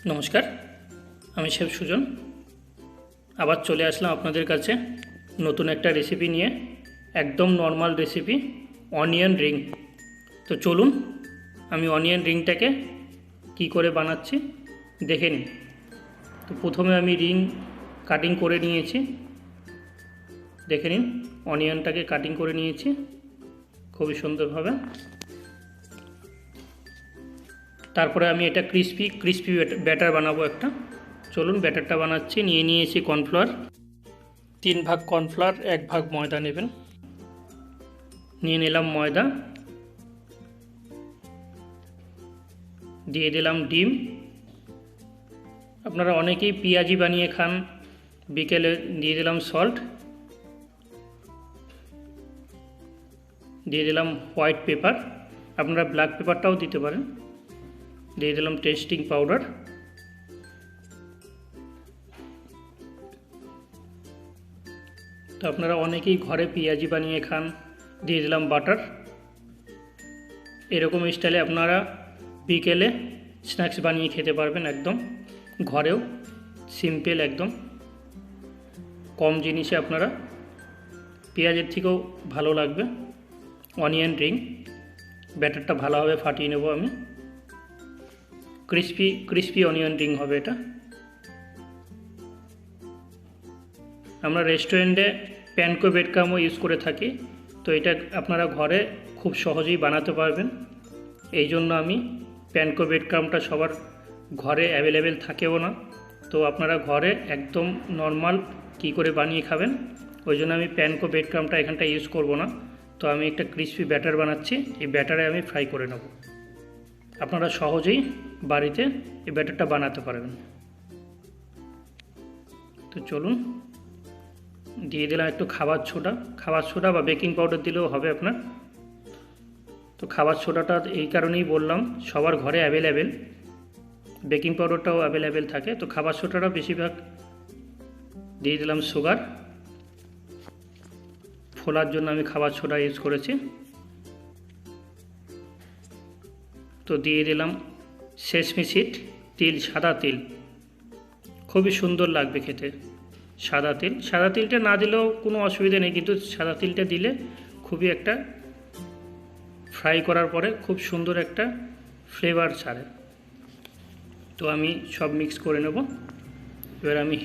নমস্কার, আমি শেফ সুজন। আবার চলে আসলাম আপনাদের কাছে নতুন একটা রেসিপি নিয়ে। একদম নর্মাল রেসিপি, অনিয়ন রিং। তো চলুন আমি অনিয়ন রিংটাকে কি করে বানাচ্ছি দেখে নিই। তো প্রথমে আমি রিং কাটিং করে নিয়েছি, দেখে নিন। অনিয়নটাকে কাটিং করে নিয়েছি খুবই সুন্দরভাবে। তারপরে আমি এটা ক্রিস্পি ব্যাটার বানাবো একটা। চলুন ব্যাটারটা বানাচ্ছি। নিয়ে নিয়েছি কর্নফ্লাওয়ার, 3 ভাগ কর্নফ্লাওয়ার, 1 ভাগ ময়দা নেবেন। নিয়ে নিলাম ময়দা, দিয়ে দিলাম ডিম। আপনারা অনেকেই পেঁয়াজি বানিয়ে খান। বিকেলে দিয়ে দিলাম সল্ট, দিয়ে দিলাম হোয়াইট পেপার, আপনারা ব্ল্যাক পেপারটাও দিতে পারেন। দিয়ে দিলাম টেস্টিং পাউডার। তো আপনারা অনেকেই ঘরে পেঁয়াজি বানিয়ে খান। দিয়ে দিলাম বাটার। এরকম স্টাইলে আপনারা বিকেলে স্ন্যাক্স বানিয়ে খেতে পারবেন, একদম ঘরেও, সিম্পল একদম কম জিনিসে আপনারা। পেঁয়াজের থেকেও ভালো লাগবে অনিয়ন রিং। ব্যাটারটা ভালোভাবে ফাটিয়ে নেব আমি। ক্রিস্পি অনিয়ন রিং হবে এটা। আমরা রেস্টুরেন্টে প্যানকো ব্রেডক্রাম্বও ইউজ করে থাকি, তো এটা আপনারা ঘরে খুব সহজেই বানাতে পারবেন। এই জন্য আমি প্যানকো ব্রেডক্রাম্বটা সবার ঘরে অ্যাভেলেবেল থাকেও না, তো আপনারা ঘরে একদম নর্মাল কি করে বানিয়ে খাবেন, ওই জন্য আমি প্যানকো ব্রেডক্রাম্বটা এখানটা ইউজ করব না। তো আমি একটা ক্রিস্পি ব্যাটার বানাচ্ছি, এই ব্যাটারে আমি ফ্রাই করে নেব। আপনারা সহজেই বাড়িতে এই ব্যাটারটা বানাতে পারবেন। তো চলুন, দিয়ে দিলাম একটু খাবার সোডা বা বেকিং পাউডার দিলেও হবে আপনার। তো খাবার সোডাটা এই কারণেই বললাম, সবার ঘরে অ্যাভেলেবেল, বেকিং পাউডারটাও অ্যাভেলেবেল থাকে। তো খাবার সোডাটা বেশিরভাগ দিয়ে দিলাম। সুগার ফোলার জন্য আমি খাবার সোডা ইউজ করেছি। তো দিয়ে দিলাম সেসমি সিড, সাদা তিল, খুবই সুন্দর লাগবে খেতে। সাদা তিলটা না দিলেও কোনো অসুবিধা নেই, কিন্তু সাদা তিলটা দিলে খুবই একটা ফ্রাই করার পরে খুব সুন্দর একটা ফ্লেভার ছাড়ে। তো আমি সব মিক্স করে নেব। এবার আমি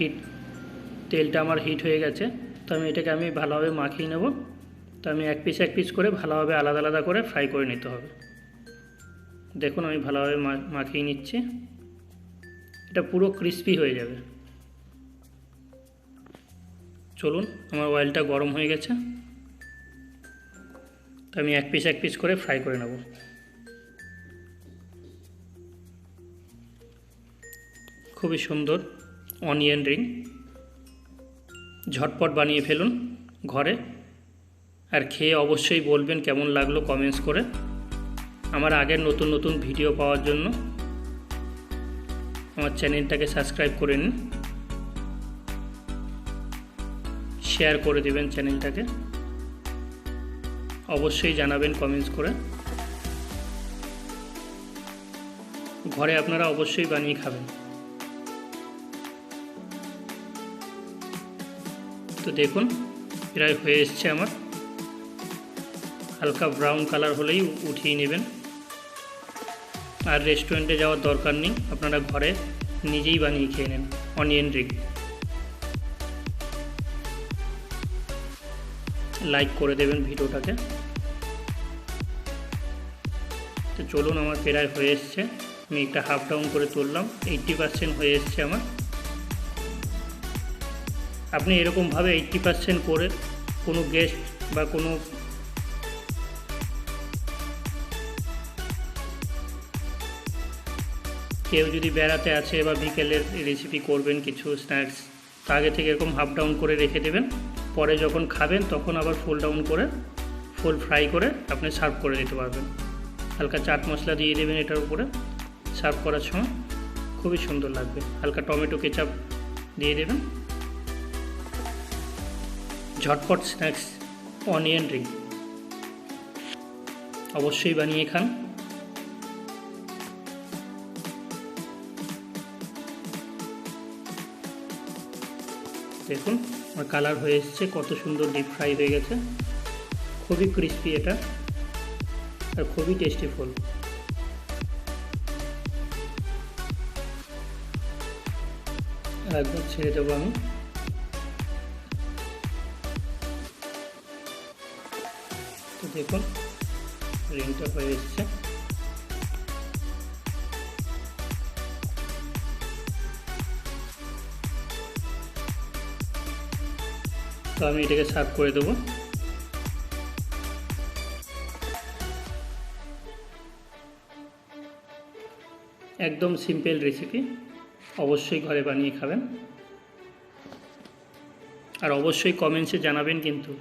তেলটা আমার হিট হয়ে গেছে, তো এটাকে ভালোভাবে মাখিয়ে নেব। তো আমি এক পিস করে ভালোভাবে আলাদা আলাদা করে ফ্রাই করে নিতে হবে। দেখুন আমি ভালোভাবে মাখিয়ে নিচ্ছি, এটা পুরো ক্রিস্পি হয়ে যাবে। চলুন, আমার অয়েলটা গরম হয়ে গেছে, তো আমি এক পিস করে ফ্রাই করে নেব। খুবই সুন্দর অনিয়ন রিং, ঝটপট বানিয়ে ফেলুন ঘরে, আর খেয়ে অবশ্যই বলবেন কেমন লাগলো কমেন্টস করে। আমার আগের নতুন ভিডিও পাওয়ার জন্য আমার চ্যানেলটাকে সাবস্ক্রাইব করে নিন, শেয়ার করে দেবেন চ্যানেলটাকে, অবশ্যই জানাবেন কমেন্টস করে। ঘরে আপনারা অবশ্যই বানিয়ে খাবেন। তো দেখুন প্রায় হয়ে এসছে আমার, হালকা ব্রাউন কালার হলেই উঠিয়ে নেবেন। আর রেস্টুরেন্টে যাওয়ার দরকার নেই, আপনারা ঘরে নিজেই বানিয়ে খেয়ে নেন অনিয়ন রিং। লাইক করে দেবেন ভিডিওটাকে। তো চলুন, আমার প্রায় হয়ে এসছে। আমি একটা হাফ ডাউন করে তুললাম, 80% হয়ে এসছে আমার। আপনি এরকমভাবে 80% করে কোনো গেস্ট বা কোনো কেউ যদি বেড়াতে আছে বা বিকেলের রেসিপি করবেন কিছু স্ন্যাক্স, তো আগে থেকে এরকম হাফ ডাউন করে রেখে দেবেন। পরে যখন খাবেন তখন আবার ফুল ডাউন করে ফুল ফ্রাই করে আপনি সার্ভ করে দিতে পারবেন। হালকা চাট মশলা দিয়ে দেবেন এটার উপরে সার্ভ করার সময়, খুবই সুন্দর লাগবে। হালকা টমেটো কেচাপ দিয়ে দেবেন। ঝটপট স্ন্যাক্স অনিয়ন রিং, অবশ্যই বানিয়ে খান। দেখুন আমার কালার হয়ে এসছে, কত সুন্দর ডিপ ফ্রাই হয়ে গেছে। খুবই ক্রিস্পি এটা আর খুবই টেস্টিফুল। একবার ছেড়ে দেবো আমি। তো দেখুন রিংটা হয়ে এসছে। তো আমি এটাকে সার্ভ করে দেবো। একদম সিম্পল রেসিপি, অবশ্যই ঘরে বানিয়ে খাবেন। আর অবশ্যই কমেন্টসে জানাবেন কিন্তু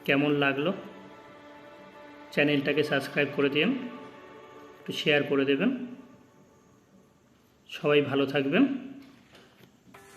কেমন লাগলো। চ্যানেলটাকে সাবস্ক্রাইব করে দিন, একটু শেয়ার করে দেবেন। সবাই ভালো থাকবেন।